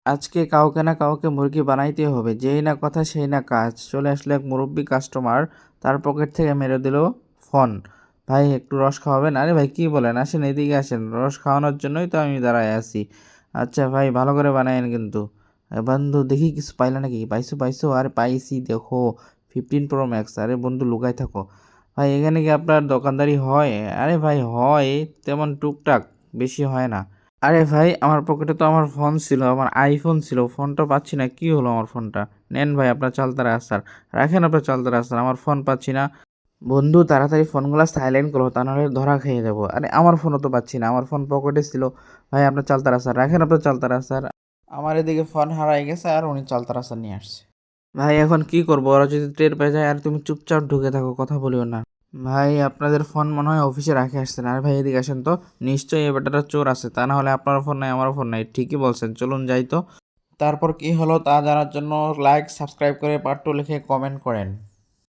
আজকে কাউকে না কাউকে মুরগি বানাইতে হবে, যেই না কথা সেই না কাজ। চলে আসলো এক মুরব্বি কাস্টমার, তার পকেট থেকে মেরে দিল ফোন। ভাই একটু রস খাওয়াবেন? আরে ভাই কি বলেন, আসেন এদিকে আসেন, রস খাওয়ানোর জন্যই তো আমি দাঁড়ায় আছি। আচ্ছা ভাই ভালো করে বানায়েন কিন্তু। বন্ধু দেখি কিছু পাইলা নাকি? পাইছো পাইছো? আরে পাইছি দেখো, 15 Pro Max। আরে বন্ধু লুকাই থাকো। ভাই এখানে কি আপনার দোকানদারি হয়? আরে ভাই হয়, তেমন টুকটাক, বেশি হয় না। আরে ভাই আমার পকেটে তো আমার ফোন ছিল, আমার আইফোন ছিল, ফোনটা পাচ্ছি না, কি হলো আমার ফোনটা? নেন ভাই আপনার চালতারা আসার, রাখেন আপনার চালতারা আসার, আমার ফোন পাচ্ছি না। বন্ধু তাড়াতাড়ি ফোনগুলো সাইলেন্ট করো, তা নাহলে ধরা খেয়ে যাবো। আরে আমার ফোনও তো পাচ্ছি না, আমার ফোন পকেটে ছিল। ভাই আপনার চালতারা আসার, রাখেন আপনার চালতারা আসার। আমার এদিকে ফোন হারাই গেছে আর উনি চালতারা আসার নিয়ে আসছে। ভাই এখন কি করবো, ওরা যদি টের পেয়ে যায়? আর তুমি চুপচাপ ঢুকে থাকো, কথা বলিও না। ভাই আপনাদের ফোন মনে হয় অফিসে রাখে আসছেন। আর ভাই এদিকে আসেন তো, নিশ্চয়ই এ ব্যাটাটা চোর আছে, তা না হলে আপনার ফোন নাই আমারও ফোন নাই। ঠিকই বলছেন, চলুন যাই তো। তারপর কি হলো তা জানার জন্য লাইক সাবস্ক্রাইব করে পার্ট 2 লিখে কমেন্ট করেন।